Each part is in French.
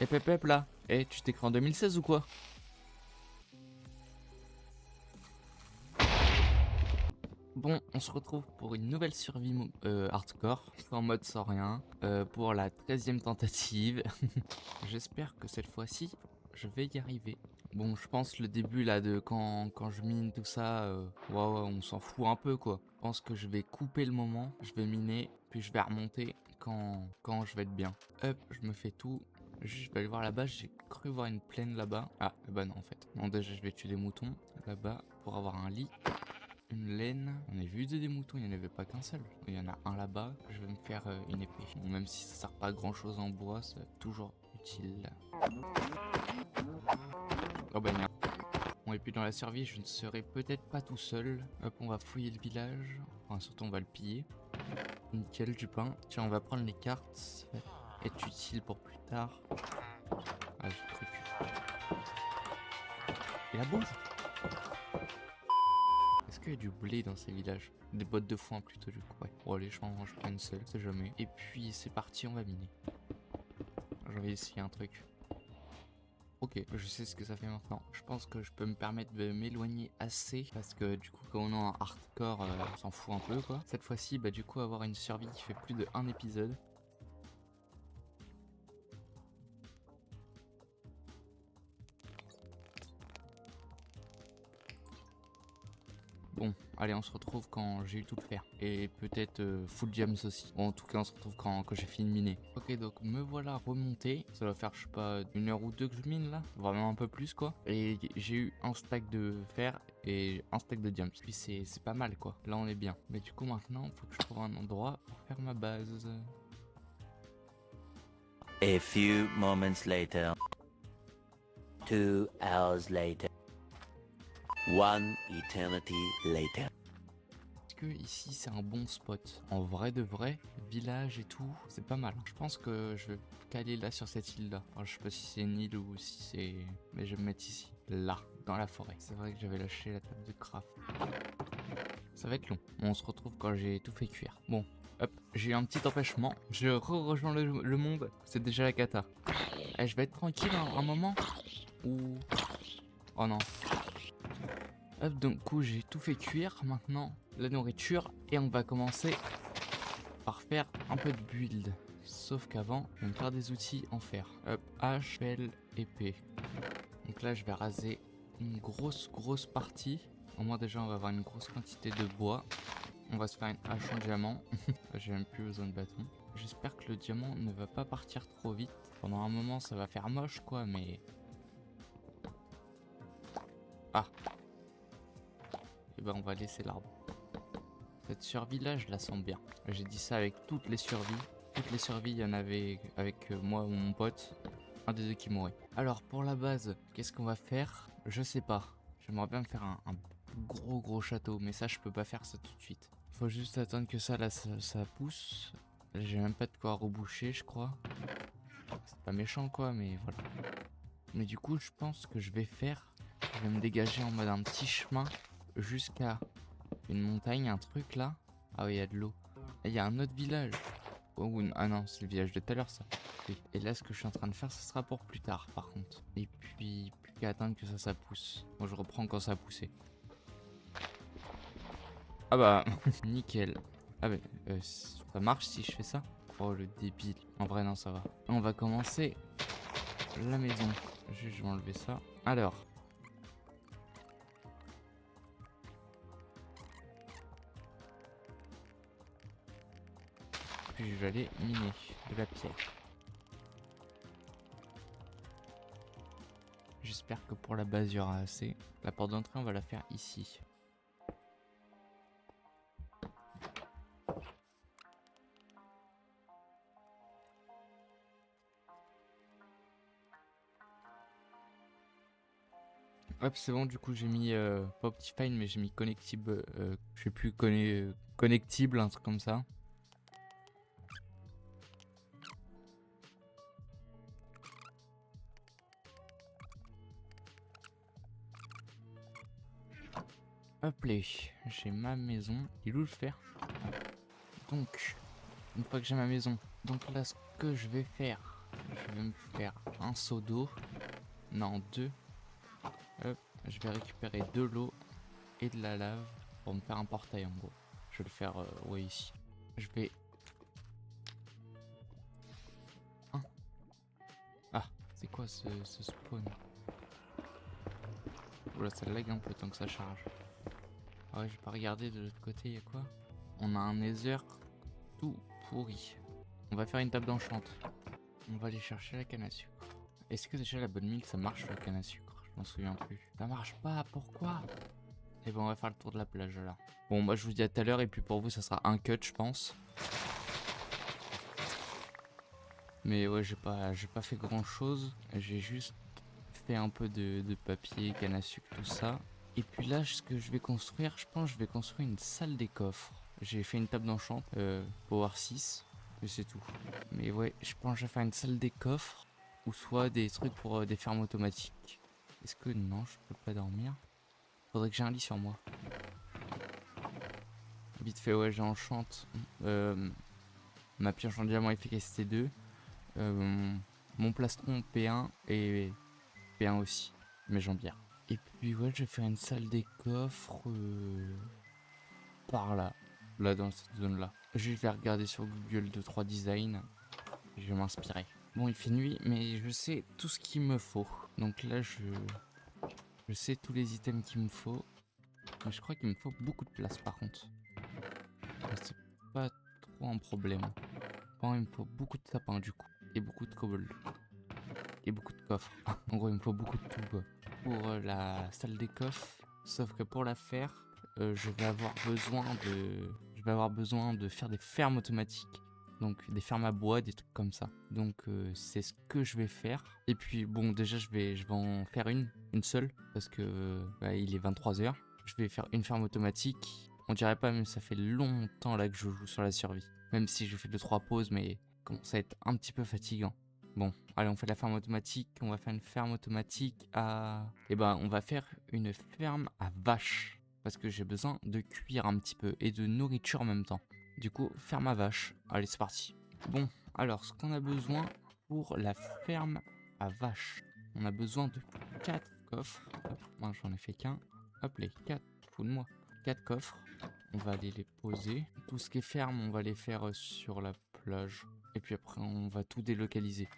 Hep là. Eh, tu t'es créé en 2016 ou quoi? Bon, on se retrouve pour une nouvelle survie hardcore, sans mode sans rien, pour la 13e tentative. J'espère que cette fois-ci, je vais y arriver. Bon, je pense le début là de quand je mine tout ça, ouais, on s'en fout un peu quoi. Je pense que je vais couper le moment, je vais miner, puis je vais remonter quand je vais être bien. Hop, je me fais tout. Je vais aller voir là-bas, j'ai cru voir une plaine là-bas. Ah, bah non en fait. Non, déjà je vais tuer des moutons là-bas pour avoir un lit. Une laine. On a vu des moutons, il n'y en avait pas qu'un seul. Il y en a un là-bas. Je vais me faire une épée. Bon, même si ça sert pas à grand chose en bois, c'est toujours utile. Oh bah non. Bon, et puis dans la survie, je ne serai peut-être pas tout seul. Hop, on va fouiller le village. Enfin, surtout, on va le piller. Nickel, du pain. Tiens, on va prendre les cartes. Ça va être utile pour plus tard. Ah, j'ai le truc. Et la bouffe. Est-ce qu'il y a du blé dans ces villages? Des bottes de foin plutôt du coup, ouais. Bon allez, je prends une seule, c'est jamais. Et puis c'est parti, on va miner. Je vais essayer un truc. Ok, je sais ce que ça fait maintenant. Je pense que je peux me permettre de m'éloigner assez. Parce que du coup, quand on est en hardcore, on s'en fout un peu quoi. Cette fois-ci, bah du coup, avoir une survie qui fait plus de un épisode. Bon, allez, on se retrouve quand j'ai eu tout le faire. Et peut-être full gems aussi. Bon, en tout cas, on se retrouve quand j'ai fini de miner. Ok, donc me voilà remonté. Ça va faire, je sais pas, 1 heure ou 2 que je mine là. Vraiment un peu plus quoi. Et j'ai eu un stack de fer et un stack de diamants. Puis c'est pas mal quoi. Là, on est bien. Mais du coup, maintenant, il faut que je trouve un endroit pour faire ma base. A few moments later. 2 hours later. 1 eternity later. Est-ce que ici c'est un bon spot? En vrai de vrai, village et tout, c'est pas mal. Je pense que je vais caler là sur cette île là. Alors, je sais pas si c'est une île ou si c'est... Mais je vais me mettre ici, là, dans la forêt. C'est vrai que j'avais lâché la table de craft. Ça va être long. Bon, on se retrouve quand j'ai tout fait cuire. Bon, hop, j'ai eu un petit empêchement. Je rejoins le monde. C'est déjà la cata. Eh, je vais être tranquille un moment. Ou... Oh non. Hop, donc coup j'ai tout fait cuire, maintenant la nourriture, et on va commencer par faire un peu de build. Sauf qu'avant, je vais me faire des outils en fer. Hop, hache, pelle, épée. Donc là je vais raser une grosse partie. Au moins déjà on va avoir une grosse quantité de bois. On va se faire une hache en diamant. J'ai même plus besoin de bâton. J'espère que le diamant ne va pas partir trop vite. Pendant un moment ça va faire moche quoi, mais... Ah, et ben on va laisser l'arbre. Cette survie là je la sens bien. J'ai dit ça avec toutes les survies. Toutes les survies il y en avait avec moi ou mon pote. Un des deux qui mourait. Alors pour la base, qu'est-ce qu'on va faire? Je sais pas. J'aimerais bien me faire un gros château. Mais ça je peux pas faire ça tout de suite. Il faut juste attendre que ça là ça pousse. Là j'ai même pas de quoi reboucher je crois. C'est pas méchant quoi mais voilà. Mais du coup je pense que je vais faire... Je vais me dégager en mode un petit chemin jusqu'à une montagne, un truc là. Ah oui, il y a de l'eau. Et il y a un autre village. Oh, ah non, c'est le village de tout à l'heure ça. Oui. Et là, ce que je suis en train de faire, ce sera pour plus tard par contre. Et puis, plus qu'à attendre que ça pousse. Bon, je reprends quand ça a poussé. Ah bah, nickel. Ah bah, ça marche si je fais ça? Oh, le débile. En vrai, non, ça va. On va commencer la maison. Juste, je vais enlever ça. Alors. Puis je vais aller miner de la pierre. J'espère que pour la base il y aura assez. La porte d'entrée on va la faire ici. Hop c'est bon du coup j'ai mis pas Optifine mais j'ai mis connectible, je sais plus connectible, un truc comme ça. Hop là, j'ai ma maison. Il est où le fer? Donc, une fois que j'ai ma maison, donc là ce que je vais faire, Je vais me faire un seau d'eau. Non, 2. Hop, je vais récupérer de l'eau et de la lave pour me faire un portail en gros. Je vais le faire ouais ici. Je vais... Hein? Ah, c'est quoi ce spawn? Oula, ça lag un peu le temps que ça charge. Ah ouais, je vais pas regarder de l'autre côté, y a quoi? On a un nether tout pourri. On va faire une table d'enchante. On va aller chercher la canne à sucre. Est-ce que déjà la bonne mille ça marche la canne à sucre? Je m'en souviens plus. Ça marche pas, pourquoi? Et bon, on va faire le tour de la plage là. Bon, bah je vous dis à tout à l'heure et puis pour vous ça sera un cut je pense. Mais ouais, j'ai pas fait grand chose. J'ai juste fait un peu de papier, canne à sucre, tout ça. Et puis là, ce que je vais construire, je pense que je vais construire une salle des coffres. J'ai fait une table d'enchant, Power 6, et c'est tout. Mais ouais, je pense que je vais faire une salle des coffres, ou soit des trucs pour des fermes automatiques. Est-ce que non, je peux pas dormir? Faudrait que j'ai un lit sur moi. Vite fait, ouais, j'enchante ma pioche en diamant efficacité 2, mon plastron P1 et P1 aussi, mes jambières. Et puis ouais, je vais faire une salle des coffres par là, dans cette zone là. Je vais regarder sur Google 2-3 designs, je vais m'inspirer. Bon, il fait nuit, mais je sais tout ce qu'il me faut. Donc là, je sais tous les items qu'il me faut. Mais je crois qu'il me faut beaucoup de place par contre. C'est pas trop un problème. Bon, il me faut beaucoup de sapins du coup. Et beaucoup de cobble. Et beaucoup de coffres. En gros, il me faut beaucoup de tout quoi. Pour la salle des coffres. Sauf que pour la faire, je vais avoir besoin de faire des fermes automatiques. Donc des fermes à bois, des trucs comme ça. Donc c'est ce que je vais faire. Et puis bon, déjà je vais en faire une seule. Parce que il est 23h. Je vais faire une ferme automatique. On dirait pas, mais ça fait longtemps là que je joue sur la survie. Même si je fais 2-3 pauses, mais commence à être un petit peu fatigant. Bon, allez, on fait la ferme automatique. On va faire une ferme automatique à... Eh ben, on va faire une ferme à vaches. Parce que j'ai besoin de cuire un petit peu et de nourriture en même temps. Du coup, ferme à vaches. Allez, c'est parti. Bon, alors, ce qu'on a besoin pour la ferme à vaches. On a besoin de 4 coffres. Hop, moi, j'en ai fait qu'un. Hop, les 4, fous de moi. 4 coffres. On va aller les poser. Tout ce qui est ferme, on va les faire sur la plage. Et puis après, on va tout délocaliser.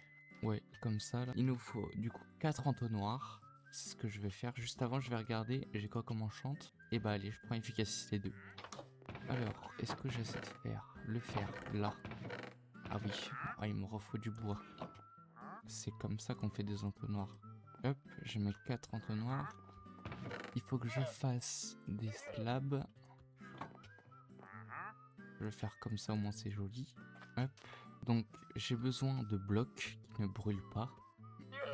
Ouais, comme ça, là. Il nous faut du coup 4 entonnoirs. C'est ce que je vais faire. Juste avant, je vais regarder. J'ai quoi comme enchante? Et bah allez, je prends efficacité 2. Alors, est-ce que j'essaie de faire le fer là? Ah oui, il me refaut du bois. C'est comme ça qu'on fait des entonnoirs. Hop, je mets 4 entonnoirs. Il faut que je fasse des slabs. Je vais faire comme ça, au moins c'est joli. Hop. Donc j'ai besoin de blocs qui ne brûlent pas.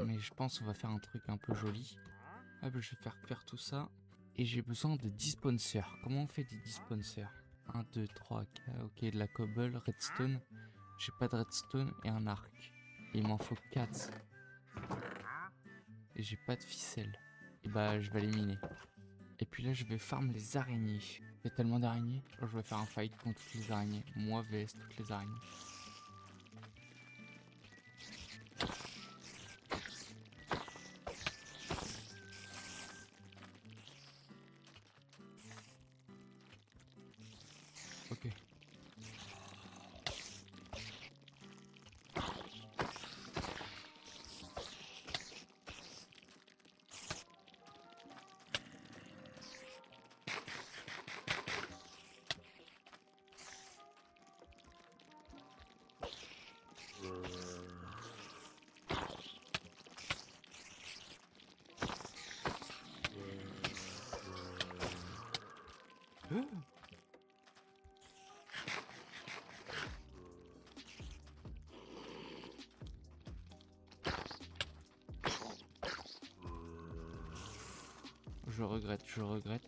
Mais je pense qu'on va faire un truc un peu joli. Hop, je vais faire cuire tout ça. Et j'ai besoin de dispensers. Comment on fait des dispensers? 1, 2, 3, 4. Ok, de la cobble, redstone. J'ai pas de redstone et un arc. Et il m'en faut 4. Et j'ai pas de ficelle. Et bah je vais les miner. Et puis là je vais farm les araignées. Il y a tellement d'araignées. Je vais faire un fight contre toutes les araignées. Moi vs toutes les araignées. Ok. Je regrette, je regrette.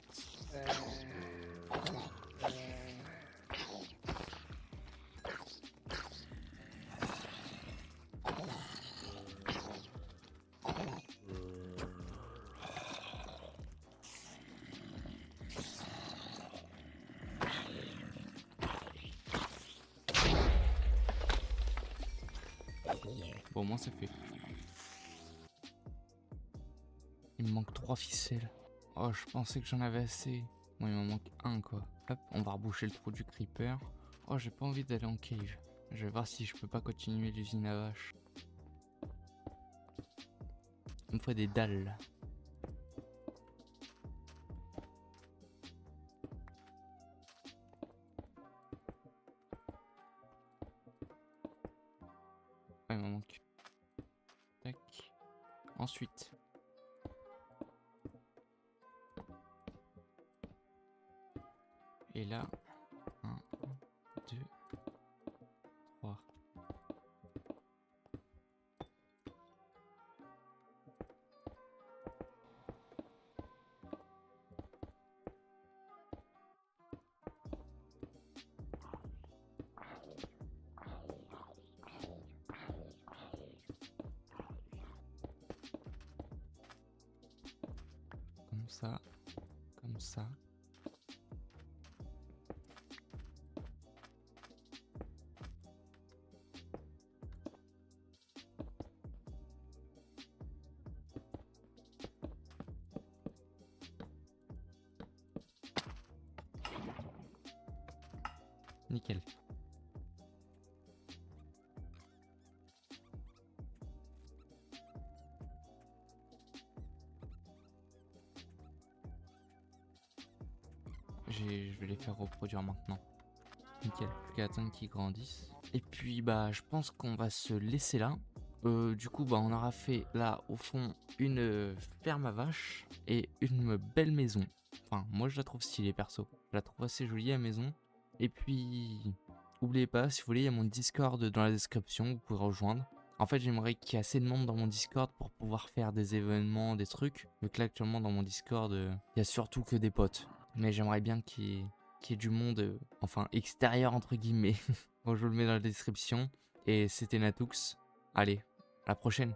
Bon, au moins c'est fait. Il me manque 3 ficelles. Oh, je pensais que j'en avais assez. Bon, il m'en manque un quoi. Hop, on va reboucher le trou du creeper. Oh, j'ai pas envie d'aller en cave. Je vais voir si je peux pas continuer l'usine à vaches. Il me faut des dalles. Ouais, il m'en manque. Tac. Ensuite. Et là, 1, 2, 3. Comme ça, comme ça. Nickel. Je vais les faire reproduire maintenant. Nickel. Plus qu'à attendre qu'ils grandissent. Et puis bah je pense qu'on va se laisser là. Du coup bah on aura fait là au fond une ferme à vaches et une belle maison. Enfin moi je la trouve stylée perso. Je la trouve assez jolie la maison. Et puis n'oubliez pas, si vous voulez, il y a mon Discord dans la description, vous pouvez rejoindre. En fait j'aimerais qu'il y ait assez de monde dans mon Discord pour pouvoir faire des événements, des trucs. Donc là actuellement dans mon Discord il y a surtout que des potes. Mais j'aimerais bien qu'il y ait du monde, enfin extérieur entre guillemets. Bon, je vous le mets dans la description. Et c'était Natux. Allez, à la prochaine.